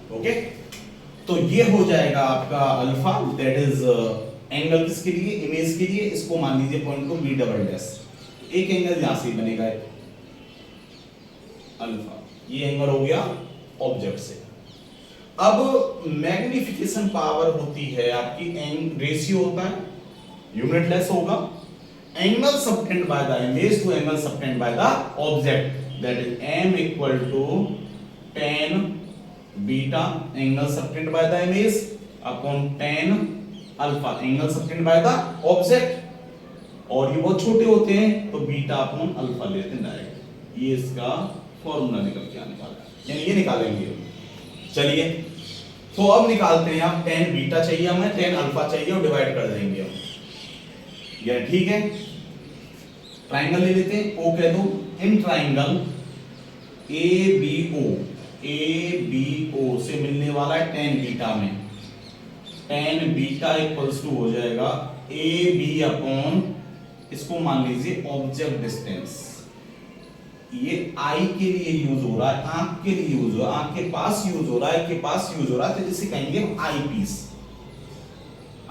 Okay, तो ये हो जाएगा आपका अल्फा, दैट इज एंगल किसके लिए, इमेज के लिए। इसको मान लीजिए पॉइंट को बी डबल डैश, एक एंगल यहां से बनेगा अल्फा, ये एंगल हो गया ऑब्जेक्ट से। अब मैग्निफिकेशन पावर होती है आपकी, रेशियो होता है, यूनिटलेस होगा, angle subtended by the image to angle subtended by the object, that is m equal to tan beta angle subtended by the image upon tan alpha angle subtended by the object, और ये बहुत छोटे होते हैं तो beta upon alpha लेते हैं direct. ये इसका फॉर्मूला निकल के आने वाला है, यानी ये निकालेंगे। चलिए तो अब निकालते हैं, आप tan बीटा चाहिए हमें, tan अल्फा चाहिए, और डिवाइड कर देंगे हम, ये ठीक है। ट्राइंगल ले लेते हैं, ओ कह दो, इन ट्राइंगल ABO से मिलने वाला है tan बीटा में, tan बीटा इक्वल्स टू हो जाएगा AB अपॉन, इसको मान लीजिए ऑब्जेक्ट डिस्टेंस, ये आई के लिए यूज हो रहा है, आंख के लिए यूज हो रहा है, आंख के पास यूज हो रहा है, के पास यूज हो रहा है, तो जिसे कहेंगे आई पीस,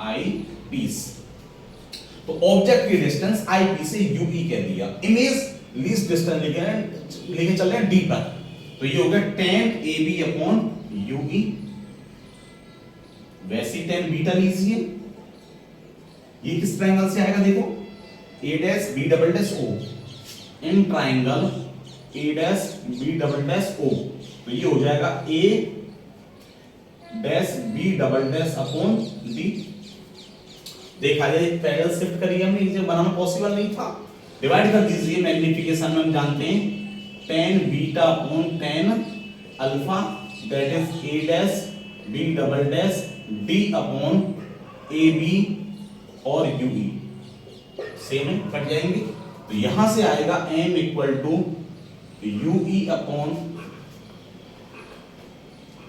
आई पीस। तो ऑब्जेक्ट की डिस्टेंस आई पी से यूई कह दिया, इमेज लीस्ट डिस्टेंस लेके चल रहे हैं डी पर, तो ये हो गया tan AB अपॉन यूई। वैसे tan बीटा लीजिए, ये किस ट्रायंगल से आएगा देखो, A dash B double dash O, in triangle A dash B double dash O, तो ये हो जाएगा A dash B double dash upon D। देखा जाए पैरेलल शिफ्ट करिए हमने, इसे बनाना पॉसिबल नहीं था, डिवाइड कर दीजिए, मैग्निफिकेशन में हम जानते हैं tan beta upon tan alpha, that is A dash B double dash D upon AB और UE, सेम है, कट जाएंगे, तो यहां से आएगा m equal to UE upon,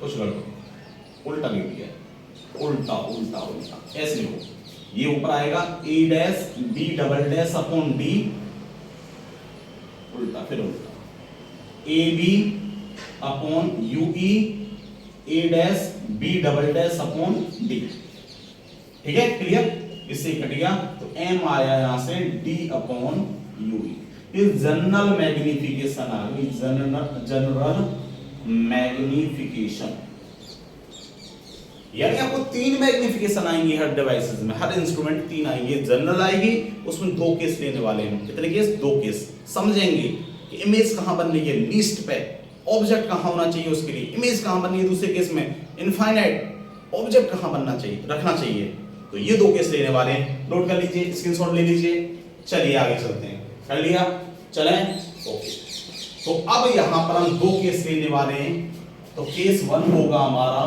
कुछ गड़बड़ उल्टा लिख दिया, उल्टा उल्टा उल्टा ऐसे लिखो, ये ऊपर आएगा A dash B double dash upon D, उल्टा फिर उल्टा, AB upon UE A dash B double dash upon D, ठीक है, क्लियर, इससे कट गया, तो m आया यहां से D अपॉन यूई। इस जनरल मैग्निफिकेशन आ गई, जनरल मैग्निफिकेशन, यानी आपको 3 मैग्निफिकेशन आएंगे हर डिवाइसेस में, हर इंस्ट्रूमेंट 3 आएंगे, जनरल आएगी, उसमें 2 केस लेने वाले हैं। कितने केस? 2 केस। समझेंगे कि इमेज कहां बन रही है, लीस्ट पे, ऑब्जेक्ट कहां होना चाहिए उसके लिए, इमेज कहां बन रही है दूसरे केस में, इनफाइनाइट, ऑब्जेक्ट कहां बनना चाहिए, रखना चाहिए, तो ये 2 केस लेने वाले हैं। नोट कर लीजिए, स्क्रीनशॉट ले लीजिए। चलिए आगे चलते हैं, कर लिया, चलें, ओके। तो अब यहां पर हम 2 केस लेने वाले हैं, तो केस 1 होगा हमारा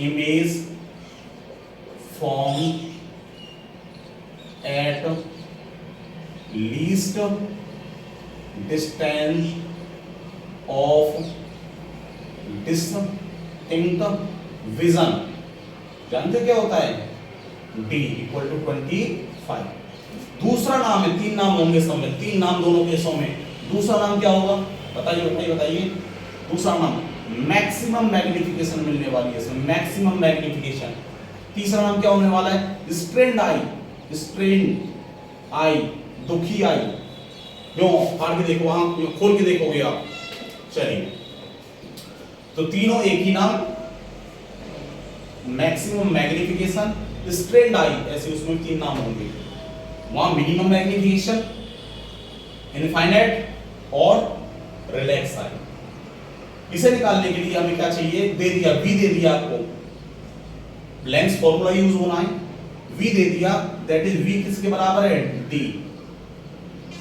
image formed at least distance of distinct vision, जानते क्या होता है, d इक्वल टू 25। दूसरा नाम है, 3 नाम होंगे सब में, 3 नाम दोनों केसों में। दूसरा नाम क्या होगा, बताइए बताइए बताइए, दूसरा नाम मैक्सिमम मैग्निफिकेशन मिलने वाली है इसमें, मैक्सिमम मैग्निफिकेशन। तीसरा नाम क्या होने वाला है, स्ट्रेन्ड आई, स्ट्रेन्ड आई, दुखी आई। क्यों, फाड़ के देखो, वहां खोल के देखोगे आप। चलिए, तो तीनों एक ही नाम, मैक्सिमम मैग्निफिकेशन, स्ट्रेन्ड आई, ऐसे उसमें 3 नाम होंगे। वहां मिनिमम मैग्निफिकेशन, इनफाइनाइट और रिलैक्स आई। इसे निकालने के लिए हमें क्या चाहिए, दे दिया, v दे दिया आपको, लेंस फॉर्मूला यूज होना है, v दे दिया, दैट इज v किसके बराबर है, d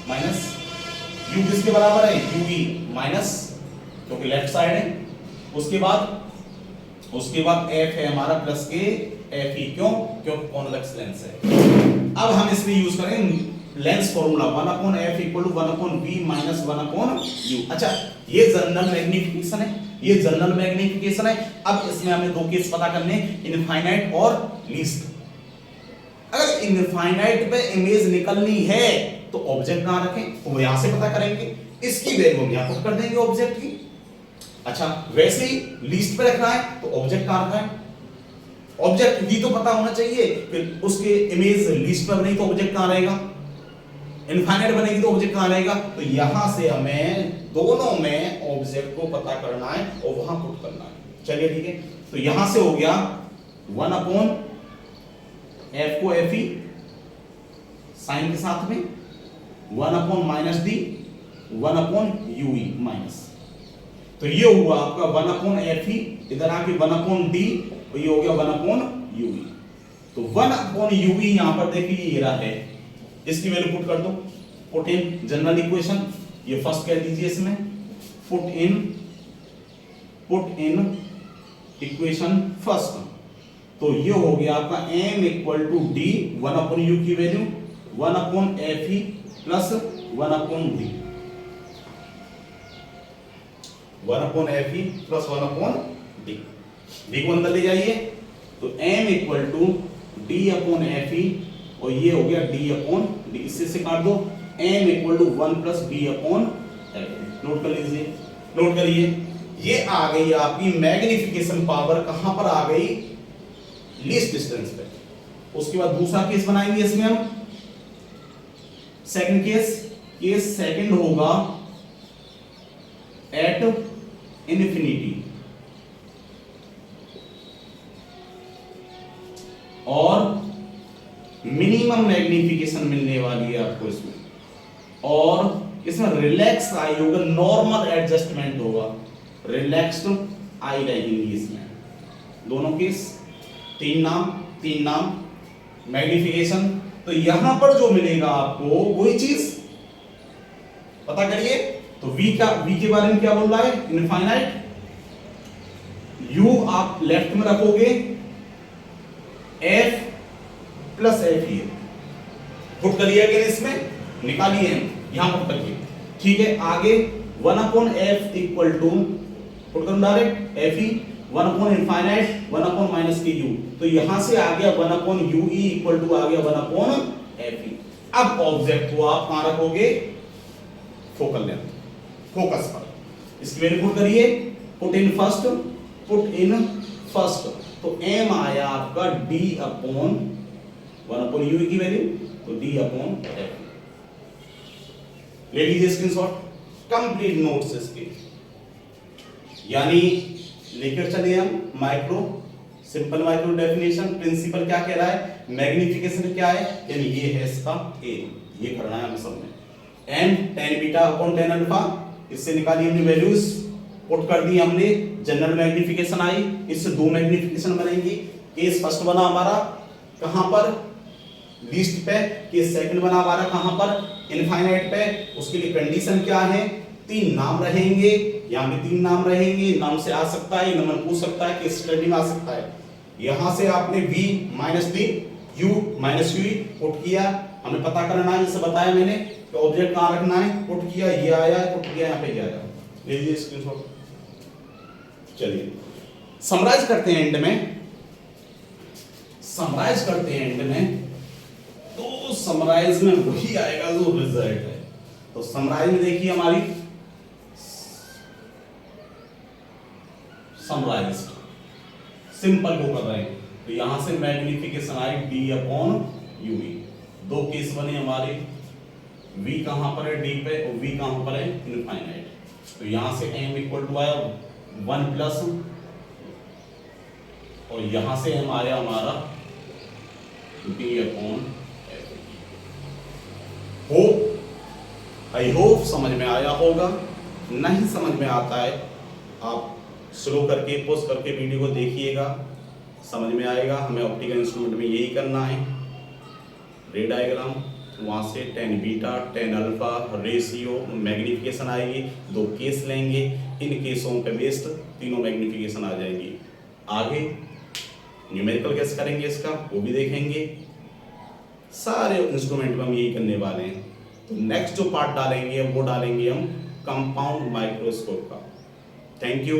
माइनस u किसके बराबर है, ue माइनस, क्योंकि लेफ्ट साइड है। उसके बाद f है हमारा प्लस के fe, क्यों, क्योंकि कॉन्वेक्स लेंस है। अब हम इसमें यूज करें lens formula, 1/f equal to 1/v minus 1/u। अच्छा, ये जनरल मैग्निफिकेशन है, ये जनरल मैग्निफिकेशन है। अब इसमें हमें 2 केस पता करने, इनफाइनाइट और लीस्ट। अगर इनफाइनाइट पे इमेज निकलनी है तो ऑब्जेक्ट कहां रखें, तो यहां से पता करेंगे, इसकी वैल्यू हम यहां पुट कर देंगे ऑब्जेक्ट की। अच्छा वैसे ही लीस्ट पे रखना है तो ऑब्जेक्ट कहां रखा है, ऑब्जेक्ट भी तो पता होना चाहिए, फिर उसके इमेज लीस्ट पे बनेगी तो ऑब्जेक्ट कहां रहेगा, इनफाइनाइट बनेगी तो ऑब्जेक्ट कहां रहेगा। तो यहां से हमें दोनों में ऑब्जेक्ट को पता करना है और वहां पुट करना है। चलिए ठीक है, तो यहां से हो गया 1 अपॉन एफ को एफ ई साइन के साथ में, 1 upon minus D, 1 upon U E minus, तो ये हुआ आपका 1 अपॉन एफ ई, इधर आके 1 अपॉन डी, और ये हो गया 1 अपॉन यू ई। तो 1 अपॉन यू ई यहां पर देखिए ये रहा है, इसकी वैल्यू पुट कर दो, पुट इन जनरल इक्वेशन, ये फर्स्ट कह दीजिए इसमें, पुट इन इक्वेशन फर्स्ट, तो ये हो गया आपका m equal to D 1 upon U की value 1 upon F E plus 1 upon D, 1 upon F E plus 1 upon D, D को अंदर ले जाइए, तो m equal to D upon F E, और ये हो गया d अपॉन डी, इससे से काट दो, m equal to 1 plus D upon F. Note कर लीजिए, नोट करिए, ये आ गई आपकी मैग्निफिकेशन पावर, कहां पर आ गई, लीस्ट डिस्टेंस पे। उसके बाद दूसरा केस बनाएंगे इसमें हम, सेकंड केस सेकंड होगा एट इन्फिनिटी, और मिनिमम मैग्निफिकेशन मिलने वाली है आपको इसमें, और इसमें रिलैक्स आई होगा, नॉर्मल एडजस्टमेंट होगा, रिलैक्स्ड आई रहेंगी इसमें, दोनों केस, तीन नाम मैग्निफिकेशन। तो यहां पर जो मिलेगा आपको वही चीज पता करिए, तो v के बारे में क्या बोल रहा है, इनफाइनाइट, u आप लेफ्ट में रखोगे, f plus F E put करिए, अगर इसमें निकालिए यहां पुट करिए, ठीक है। आगे 1 upon F equal to put करूं direct F E 1 upon infinite 1 upon minus के यू, तो यहां से आ गया 1 upon U E equal to आ गया 1 अपॉन एफ ई। अब ऑब्जेक्ट को आप कहां रखोगे, फोकल लेंथ, फोकस पर, इसकी वैल्यू पुट करिए, पुट इन फर्स्ट, तो m आया आपका d अपॉन 1 अपॉन यू की वैल्यू, तो d अपॉन एफ। ले लीजिए स्क्रीनशॉट, कंप्लीट नोट्स इसके, यानी लेकर चले हम micro, simple micro definition, principle क्या कह रहा है, मैग्निफिकेशन क्या है, यानी ये है इसका a, ये करना है हमें सब में, m tan beta upon tan alpha, इससे निकाली हमने वैल्यूज, पुट कर दी हमने, जनरल मैग्निफिकेशन आई, इससे दो मैग्निफिकेशन बनेंगी, केस फर्स्ट बना हमारा कहां पर, लीस्ट पे, केस सेकंड बना हमारा कहां पर, इनफाइनाइट पे। उसके लिए कंडीशन क्या है, तीन नाम रहेंगे, यहां पे तीन नाम रहेंगे, नाम से आ सकता है, नंबर पूछ सकता है, केस स्टडी में आ सकता है। यहां से आपने v minus D, u minus u put किया, हमें पता करना है, जैसे बताया मैंने कि ऑब्जेक्ट कहां रखना है, पुट किया, ये आया, पुट किया, यहां पे आया, ले लीजिए स्क्रीनशॉट। चलिए समराइज करते हैं एंड में, तो समराइज में वही आएगा जो रिजल्ट है। तो समराइज में देखिए हमारी समराइज्ड सिंपल को कर रहे हैं, तो यहां से magnification I d upon you, दो केस बने हमारे, v कहां पर है d पे और v कहां पर है इनफाइनाइट, तो यहां से m इक्वल टू आया 1 प्लस, और यहां से m आया हमारा d upon hope, I hope समझ में आया होगा। नहीं समझ में आता है आप स्लो करके पॉज करके वीडियो को देखिएगा, समझ में आएगा। हमें ऑप्टिकल इंस्ट्रूमेंट में यही करना है, रे डायग्राम, वहां से tan beta tan alpha ratio magnification आएगी, दो केस लेंगे, इन केसों पे बेस्ड तीनों मैग्निफिकेशन आ जाएगी। आगे न्यूमेरिकल कैसे करेंगे इसका वो भी देखेंगे, सारे इंस्ट्रूमेंट में हम यही करने वाले हैं। तो नेक्स्ट जो पार्ट डालेंगे वो डालेंगे हम कंपाउंड माइक्रोस्कोप का। Thank you.